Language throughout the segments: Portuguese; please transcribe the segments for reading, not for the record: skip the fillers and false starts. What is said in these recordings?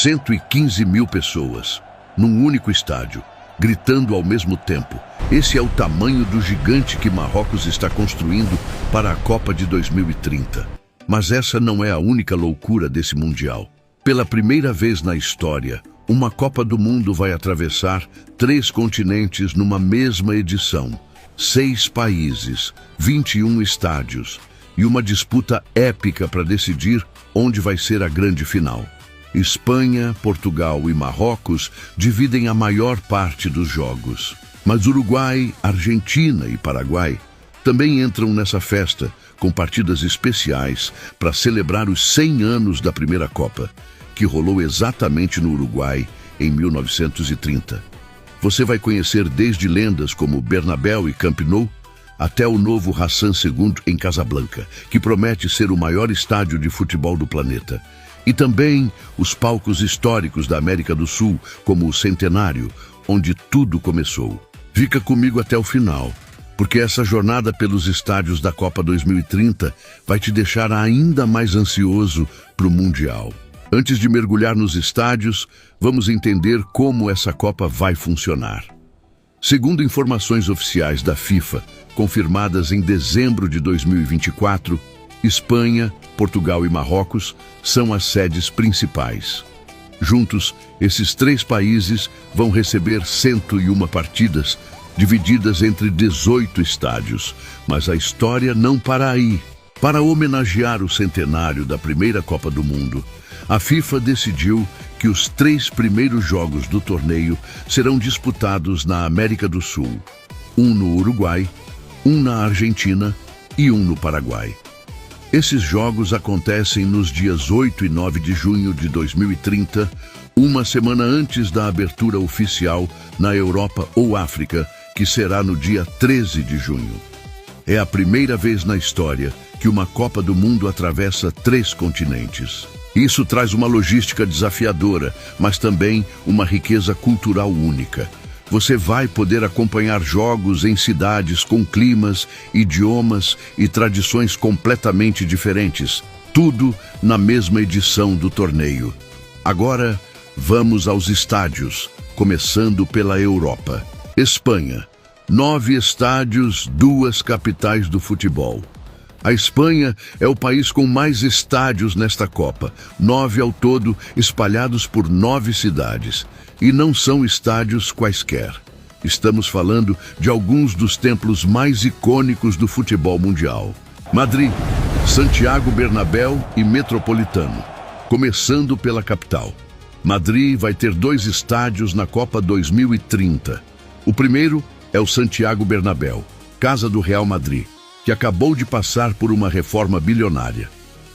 115 mil pessoas, num único estádio, gritando ao mesmo tempo. Esse é o tamanho do gigante que Marrocos está construindo para a Copa de 2030. Mas essa não é a única loucura desse Mundial. Pela primeira vez na história, uma Copa do Mundo vai atravessar 3 continentes numa mesma edição. 6 países, 21 estádios e uma disputa épica para decidir onde vai ser a grande final. Espanha, Portugal e Marrocos dividem a maior parte dos jogos. Mas Uruguai, Argentina e Paraguai também entram nessa festa com partidas especiais para celebrar os 100 anos da primeira Copa, que rolou exatamente no Uruguai em 1930. Você vai conhecer desde lendas como Bernabéu e Camp Nou, até o novo Hassan II em Casablanca, que promete ser o maior estádio de futebol do planeta. E também os palcos históricos da América do Sul, como o Centenário, onde tudo começou. Fica comigo até o final, porque essa jornada pelos estádios da Copa 2030 vai te deixar ainda mais ansioso para o Mundial. Antes de mergulhar nos estádios, vamos entender como essa Copa vai funcionar. Segundo informações oficiais da FIFA, confirmadas em dezembro de 2024, Espanha, Portugal e Marrocos são as sedes principais. Juntos, esses 3 países vão receber 101 partidas, divididas entre 18 estádios. Mas a história não para aí. Para homenagear o centenário da primeira Copa do Mundo, a FIFA decidiu que os 3 primeiros jogos do torneio serão disputados na América do Sul. Um no Uruguai, um na Argentina e um no Paraguai. Esses jogos acontecem nos dias 8 e 9 de junho de 2030, uma semana antes da abertura oficial na Europa ou África, que será no dia 13 de junho. É a primeira vez na história que uma Copa do Mundo atravessa 3 continentes. Isso traz uma logística desafiadora, mas também uma riqueza cultural única. Você vai poder acompanhar jogos em cidades com climas, idiomas e tradições completamente diferentes, tudo na mesma edição do torneio. Agora, vamos aos estádios, começando pela Europa. Espanha, 9 estádios, 2 capitais do futebol. A Espanha é o país com mais estádios nesta Copa, 9 ao todo, espalhados por 9 cidades. E não são estádios quaisquer. Estamos falando de alguns dos templos mais icônicos do futebol mundial. Madrid, Santiago Bernabéu e Metropolitano. Começando pela capital. Madrid vai ter 2 estádios na Copa 2030. O primeiro é o Santiago Bernabéu, casa do Real Madrid, que acabou de passar por uma reforma bilionária.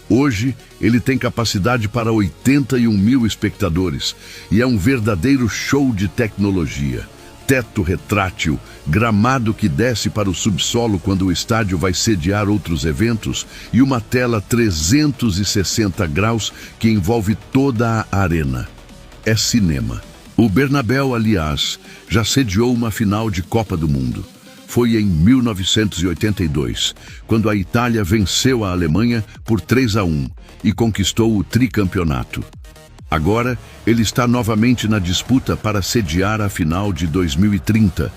Hoje, ele tem capacidade para 81 mil espectadores e é um verdadeiro show de tecnologia. Teto retrátil, gramado que desce para o subsolo quando o estádio vai sediar outros eventos e uma tela 360 graus que envolve toda a arena. É cinema. O Bernabéu, aliás, já sediou uma final de Copa do Mundo. Foi em 1982, quando a Itália venceu a Alemanha por 3-1 e conquistou o tricampeonato. Agora, ele está novamente na disputa para sediar a final de 2030,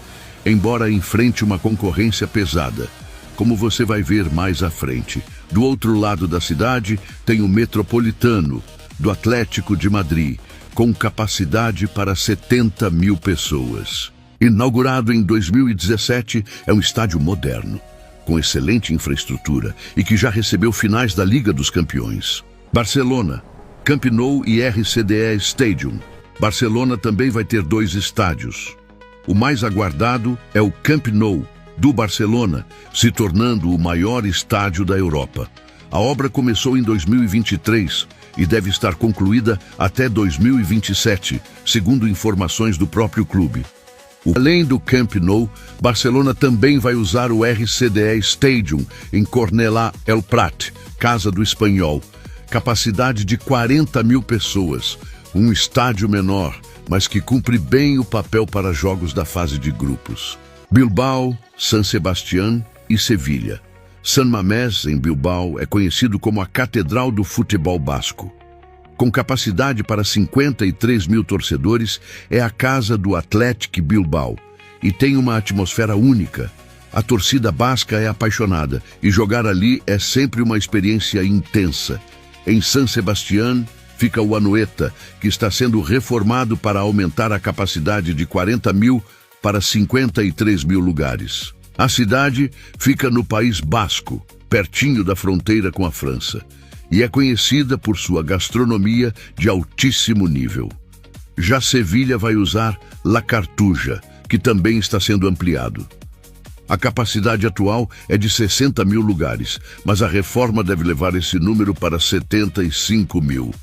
embora enfrente uma concorrência pesada, como você vai ver mais à frente. Do outro lado da cidade, tem o Metropolitano, do Atlético de Madrid, com capacidade para 70 mil pessoas. Inaugurado em 2017, é um estádio moderno, com excelente infraestrutura e que já recebeu finais da Liga dos Campeões. Barcelona, Camp Nou e RCDE Stadium. Barcelona também vai ter 2 estádios. O mais aguardado é o Camp Nou, do Barcelona, se tornando o maior estádio da Europa. A obra começou em 2023 e deve estar concluída até 2027, segundo informações do próprio clube. Além do Camp Nou, Barcelona também vai usar o RCDE Stadium em Cornellà El Prat, casa do Espanhol. Capacidade de 40 mil pessoas, um estádio menor, mas que cumpre bem o papel para jogos da fase de grupos. Bilbao, San Sebastián e Sevilha. San Mamés, em Bilbao, é conhecido como a Catedral do Futebol Basco. com capacidade para 53 mil torcedores, é a casa do Athletic Bilbao e tem uma atmosfera única. A torcida basca é apaixonada e jogar ali é sempre uma experiência intensa. Em San Sebastián fica o Anoeta, que está sendo reformado para aumentar a capacidade de 40 mil para 53 mil lugares. A cidade fica no País Basco, pertinho da fronteira com a França, e é conhecida por sua gastronomia de altíssimo nível. Já Sevilha vai usar La Cartuja, que também está sendo ampliado. A capacidade atual é de 60 mil lugares, mas a reforma deve levar esse número para 75 mil.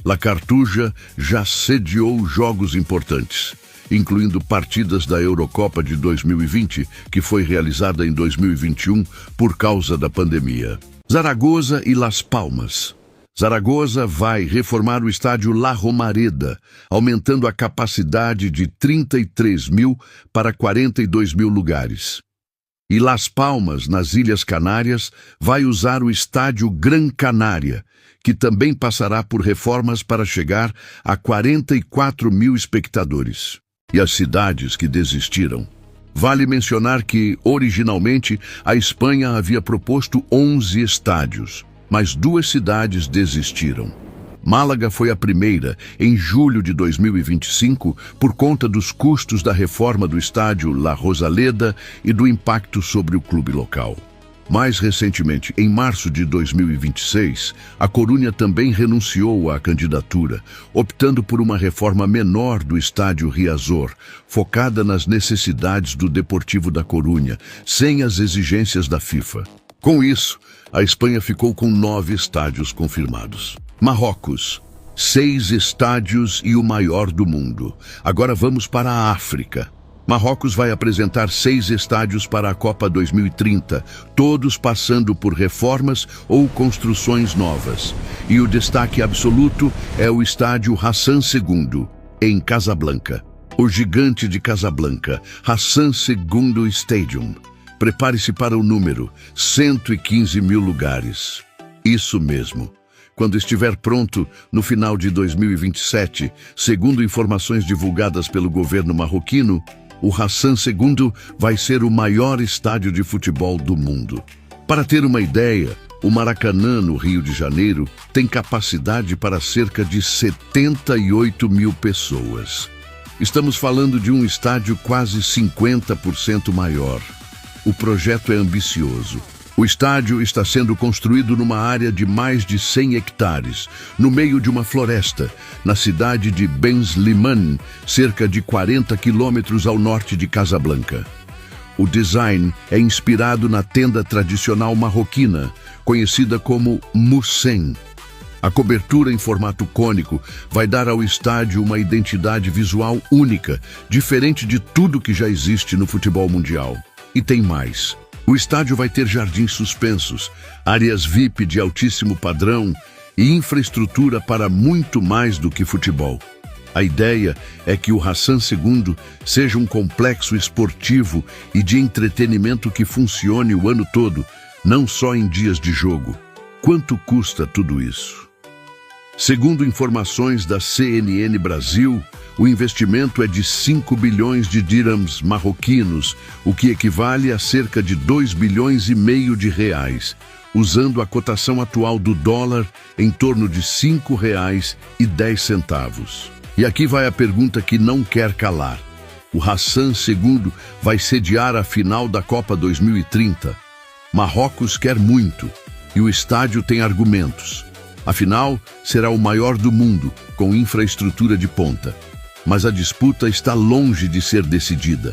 La Cartuja já sediou jogos importantes, incluindo partidas da Eurocopa de 2020, que foi realizada em 2021 por causa da pandemia. Zaragoza e Las Palmas. Zaragoza vai reformar o estádio La Romareda, aumentando a capacidade de 33 mil para 42 mil lugares. E Las Palmas, nas Ilhas Canárias, vai usar o estádio Gran Canária, que também passará por reformas para chegar a 44 mil espectadores. E as cidades que desistiram. Vale mencionar que, originalmente, a Espanha havia proposto 11 estádios, mas 2 cidades desistiram. Málaga foi a primeira, em julho de 2025, por conta dos custos da reforma do estádio La Rosaleda e do impacto sobre o clube local. Mais recentemente, em março de 2026, a Corunha também renunciou à candidatura, optando por uma reforma menor do estádio Riazor, focada nas necessidades do Deportivo da Corunha, sem as exigências da FIFA. Com isso, a Espanha ficou com 9 estádios confirmados. Marrocos, 6 estádios e o maior do mundo. Agora vamos para a África. Marrocos vai apresentar 6 estádios para a Copa 2030, todos passando por reformas ou construções novas. E o destaque absoluto é o estádio Hassan II, em Casablanca. O gigante de Casablanca, Hassan II Stadium. Prepare-se para o número, 115 mil lugares. Isso mesmo. Quando estiver pronto, no final de 2027, segundo informações divulgadas pelo governo marroquino, o Hassan II vai ser o maior estádio de futebol do mundo. Para ter uma ideia, o Maracanã, no Rio de Janeiro, tem capacidade para cerca de 78 mil pessoas. Estamos falando de um estádio quase 50% maior. O projeto é ambicioso. O estádio está sendo construído numa área de mais de 100 hectares, no meio de uma floresta, na cidade de Ben Slimane, cerca de 40 quilômetros ao norte de Casablanca. O design é inspirado na tenda tradicional marroquina, conhecida como Moussen. A cobertura em formato cônico vai dar ao estádio uma identidade visual única, diferente de tudo que já existe no futebol mundial. E tem mais. O estádio vai ter jardins suspensos, áreas VIP de altíssimo padrão e infraestrutura para muito mais do que futebol. A ideia é que o Hassan II seja um complexo esportivo e de entretenimento que funcione o ano todo, não só em dias de jogo. Quanto custa tudo isso? Segundo informações da CNN Brasil, o investimento é de 5 bilhões de dirhams marroquinos, o que equivale a cerca de 2,5 bilhões de reais, usando a cotação atual do dólar em torno de R$ 5,10. E aqui vai a pergunta que não quer calar. O Hassan II vai sediar a final da Copa 2030. Marrocos quer muito, e o estádio tem argumentos. Afinal, será o maior do mundo, com infraestrutura de ponta. Mas a disputa está longe de ser decidida.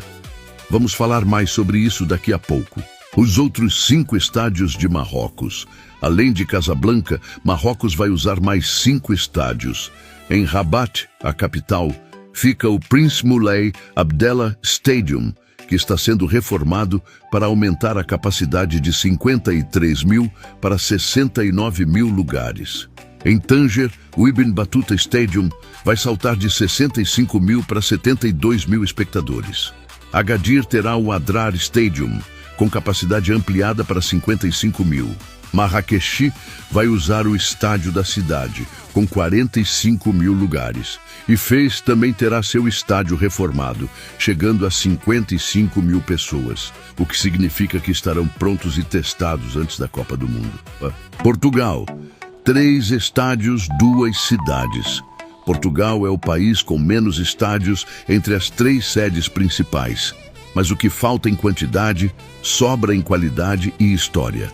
Vamos falar mais sobre isso daqui a pouco. Os outros 5 estádios de Marrocos. Além de Casablanca, Marrocos vai usar mais 5 estádios. Em Rabat, a capital, fica o Prince Moulay Abdellah Stadium, que está sendo reformado para aumentar a capacidade de 53 mil para 69 mil lugares. Em Tanger, o Ibn Battuta Stadium vai saltar de 65 mil para 72 mil espectadores. Agadir terá o Adrar Stadium, com capacidade ampliada para 55 mil. Marrakech vai usar o estádio da cidade, com 45 mil lugares. E Fez também terá seu estádio reformado, chegando a 55 mil pessoas, o que significa que estarão prontos e testados antes da Copa do Mundo. Portugal, 3 estádios, 2 cidades. Portugal é o país com menos estádios entre as 3 sedes principais, mas o que falta em quantidade, sobra em qualidade e história.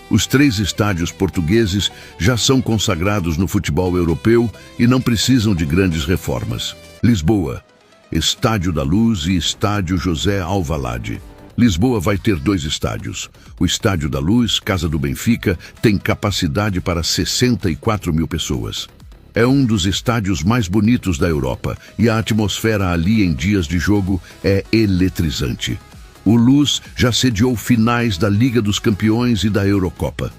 Os 3 estádios portugueses já são consagrados no futebol europeu e não precisam de grandes reformas. Lisboa, Estádio da Luz e Estádio José Alvalade. Lisboa vai ter 2 estádios. O Estádio da Luz, casa do Benfica, tem capacidade para 64 mil pessoas. É um dos estádios mais bonitos da Europa e a atmosfera ali em dias de jogo é eletrizante. O Luz já sediou finais da Liga dos Campeões e da Eurocopa.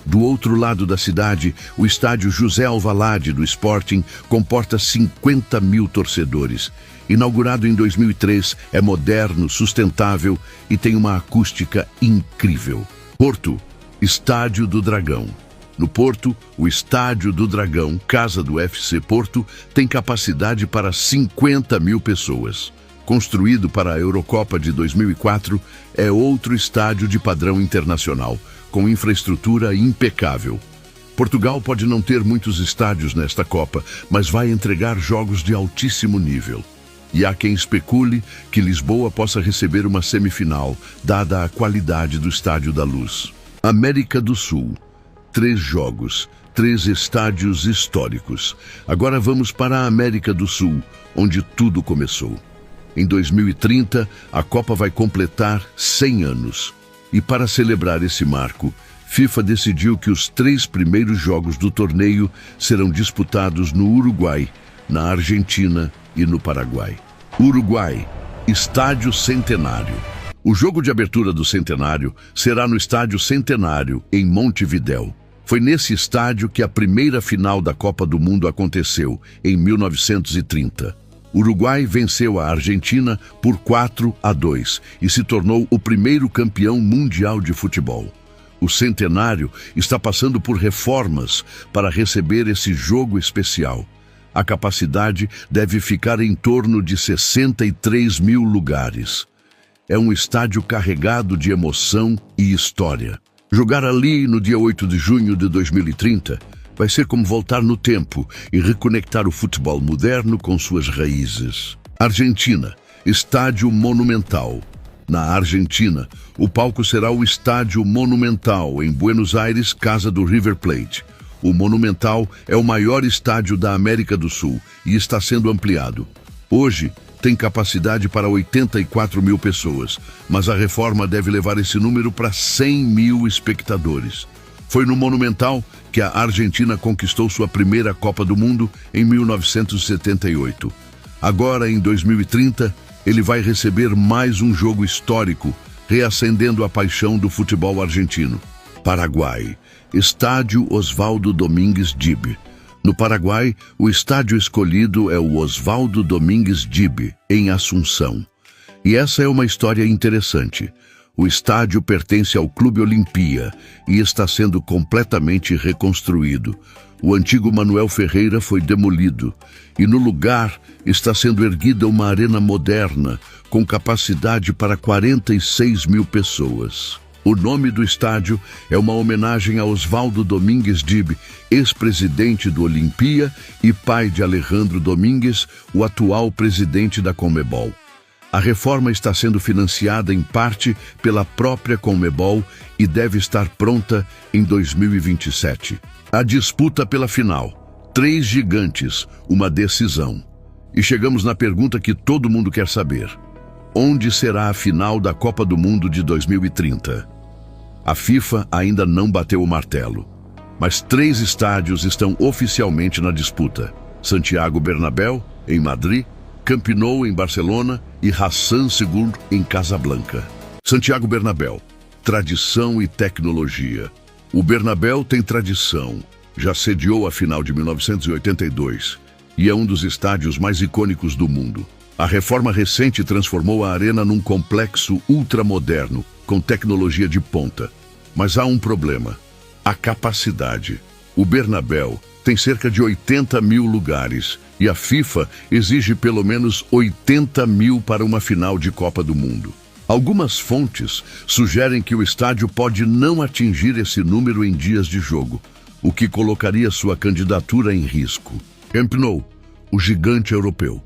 Do outro lado da cidade, o estádio José Alvalade do Sporting comporta 50 mil torcedores. Inaugurado em 2003, é moderno, sustentável e tem uma acústica incrível. Porto, Estádio do Dragão. No Porto, o Estádio do Dragão, casa do FC Porto, tem capacidade para 50 mil pessoas. Construído para a Eurocopa de 2004, é outro estádio de padrão internacional, com infraestrutura impecável. Portugal pode não ter muitos estádios nesta Copa, mas vai entregar jogos de altíssimo nível. E há quem especule que Lisboa possa receber uma semifinal, dada a qualidade do Estádio da Luz. América do Sul. 3 jogos, 3 estádios históricos. Agora vamos para a América do Sul, onde tudo começou. Em 2030, a Copa vai completar 100 anos. E para celebrar esse marco, FIFA decidiu que os 3 primeiros jogos do torneio serão disputados no Uruguai, na Argentina e no Paraguai. Uruguai, Estádio Centenário. O jogo de abertura do Centenário será no Estádio Centenário, em Montevidéu. Foi nesse estádio que a primeira final da Copa do Mundo aconteceu, em 1930. O Uruguai venceu a Argentina por 4-2 e se tornou o primeiro campeão mundial de futebol. O Centenário está passando por reformas para receber esse jogo especial. A capacidade deve ficar em torno de 63 mil lugares. É um estádio carregado de emoção e história. Jogar ali no dia 8 de junho de 2030 vai ser como voltar no tempo e reconectar o futebol moderno com suas raízes. Argentina, Estádio Monumental. Na Argentina, o palco será o Estádio Monumental, em Buenos Aires, casa do River Plate. O Monumental é o maior estádio da América do Sul e está sendo ampliado. Hoje, tem capacidade para 84 mil pessoas, mas a reforma deve levar esse número para 100 mil espectadores. Foi no Monumental que a Argentina conquistou sua primeira Copa do Mundo em 1978. Agora, em 2030, ele vai receber mais um jogo histórico, reacendendo a paixão do futebol argentino. Paraguai, Estádio Osvaldo Domingues Dib. No Paraguai, o estádio escolhido é o Osvaldo Domingues Dib, em Assunção. E essa é uma história interessante. O estádio pertence ao Clube Olimpia e está sendo completamente reconstruído. O antigo Manuel Ferreira foi demolido e no lugar está sendo erguida uma arena moderna com capacidade para 46 mil pessoas. O nome do estádio é uma homenagem a Osvaldo Domingues Dib, ex-presidente do Olimpia e pai de Alejandro Domingues, o atual presidente da Conmebol. A reforma está sendo financiada em parte pela própria Conmebol e deve estar pronta em 2027. A disputa pela final. 3 gigantes, uma decisão. E chegamos na pergunta que todo mundo quer saber. Onde será a final da Copa do Mundo de 2030? A FIFA ainda não bateu o martelo, mas 3 estádios estão oficialmente na disputa. Santiago Bernabéu, em Madrid, Camp Nou, em Barcelona e Hassan Sagoud, em Casablanca. Santiago Bernabéu, tradição e tecnologia. O Bernabéu tem tradição, já sediou a final de 1982 e é um dos estádios mais icônicos do mundo. A reforma recente transformou a arena num complexo ultramoderno, com tecnologia de ponta. Mas há um problema. A capacidade. O Bernabéu tem cerca de 80 mil lugares e a FIFA exige pelo menos 80 mil para uma final de Copa do Mundo. Algumas fontes sugerem que o estádio pode não atingir esse número em dias de jogo, o que colocaria sua candidatura em risco. Camp Nou, o gigante europeu.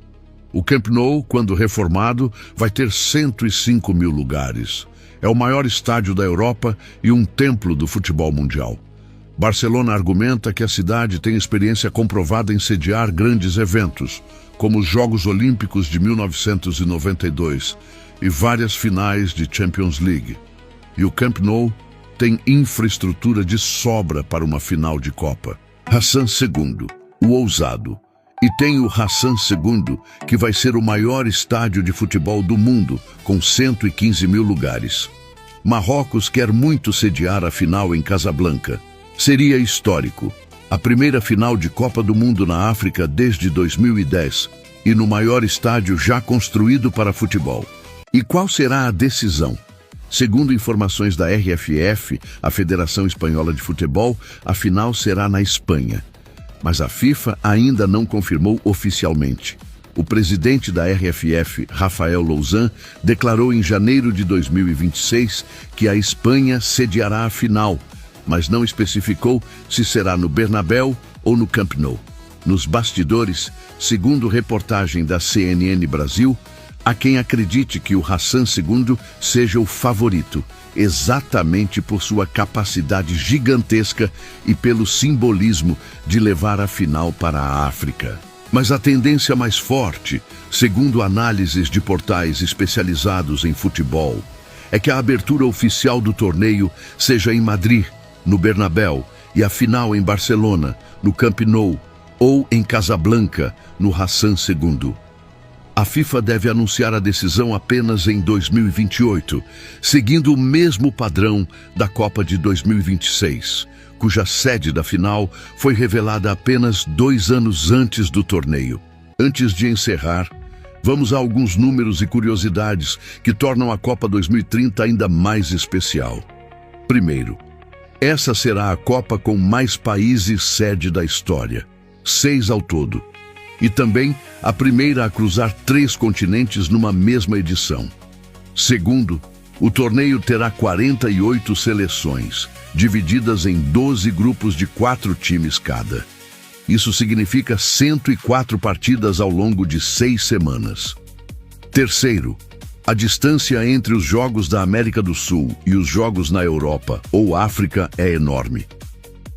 O Camp Nou, quando reformado, vai ter 105 mil lugares. É o maior estádio da Europa e um templo do futebol mundial. Barcelona argumenta que a cidade tem experiência comprovada em sediar grandes eventos, como os Jogos Olímpicos de 1992 e várias finais de Champions League. E o Camp Nou tem infraestrutura de sobra para uma final de Copa. Hassan II, o ousado. E tem o Hassan II, que vai ser o maior estádio de futebol do mundo, com 115 mil lugares. Marrocos quer muito sediar a final em Casablanca. Seria histórico. A primeira final de Copa do Mundo na África desde 2010 e no maior estádio já construído para futebol. E qual será a decisão? Segundo informações da RFF, a Federação Espanhola de Futebol, a final será na Espanha. Mas a FIFA ainda não confirmou oficialmente. O presidente da RFF, Rafael Louzan, declarou em janeiro de 2026 que a Espanha sediará a final, mas não especificou se será no Bernabéu ou no Camp Nou. Nos bastidores, segundo reportagem da CNN Brasil, há quem acredite que o Hassan II seja o favorito, exatamente por sua capacidade gigantesca e pelo simbolismo de levar a final para a África. Mas a tendência mais forte, segundo análises de portais especializados em futebol, é que a abertura oficial do torneio seja em Madrid, no Bernabéu, e a final em Barcelona, no Camp Nou, ou em Casablanca, no Hassan II. A FIFA deve anunciar a decisão apenas em 2028, seguindo o mesmo padrão da Copa de 2026, cuja sede da final foi revelada apenas 2 anos antes do torneio. Antes de encerrar, vamos a alguns números e curiosidades que tornam a Copa 2030 ainda mais especial. Primeiro, essa será a Copa com mais países sede da história, 6 ao todo. E também a primeira a cruzar 3 continentes numa mesma edição. Segundo, o torneio terá 48 seleções, divididas em 12 grupos de 4 times cada. Isso significa 104 partidas ao longo de 6 semanas. Terceiro, a distância entre os Jogos da América do Sul e os Jogos na Europa ou África é enorme.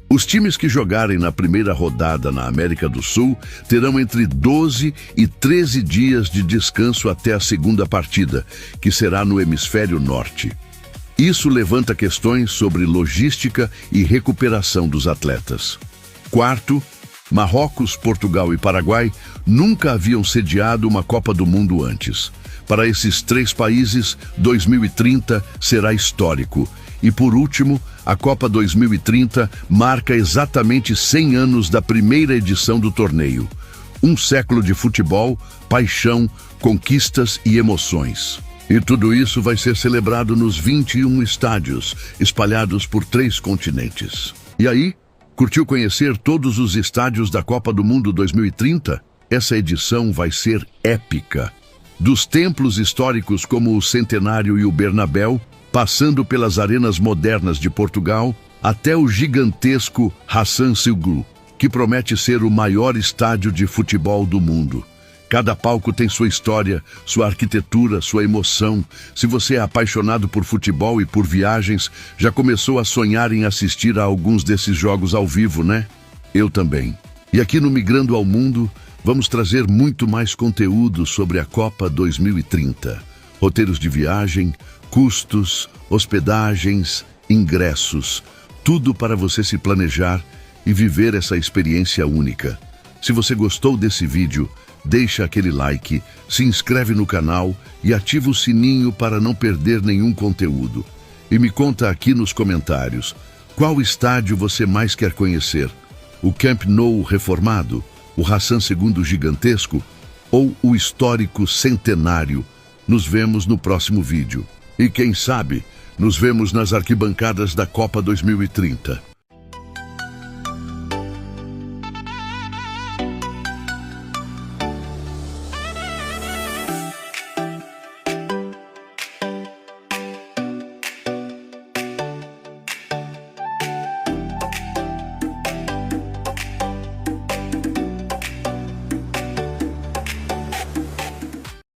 Os times que jogarem na primeira rodada na América do Sul terão entre 12 e 13 dias de descanso até a segunda partida, que será no hemisfério norte. Isso levanta questões sobre logística e recuperação dos atletas. Quarto, Marrocos, Portugal e Paraguai nunca haviam sediado uma Copa do Mundo antes. Para esses 3 países, 2030 será histórico. E por último, a Copa 2030 marca exatamente 100 anos da primeira edição do torneio. Um século de futebol, paixão, conquistas e emoções. E tudo isso vai ser celebrado nos 21 estádios, espalhados por 3 continentes. E aí, curtiu conhecer todos os estádios da Copa do Mundo 2030? Essa edição vai ser épica. Dos templos históricos como o Centenário e o Bernabéu, passando pelas arenas modernas de Portugal, até o gigantesco Hassan II, que promete ser o maior estádio de futebol do mundo. Cada palco tem sua história, sua arquitetura, sua emoção. Se você é apaixonado por futebol e por viagens, já começou a sonhar em assistir a alguns desses jogos ao vivo, né? Eu também. E aqui no Migrando ao Mundo, vamos trazer muito mais conteúdo sobre a Copa 2030. Roteiros de viagem, custos, hospedagens, ingressos, tudo para você se planejar e viver essa experiência única. Se você gostou desse vídeo, deixa aquele like, se inscreve no canal e ativa o sininho para não perder nenhum conteúdo. E me conta aqui nos comentários, qual estádio você mais quer conhecer? O Camp Nou reformado, o Hassan II gigantesco ou o histórico Centenário? Nos vemos no próximo vídeo. E quem sabe, nos vemos nas arquibancadas da Copa 2030.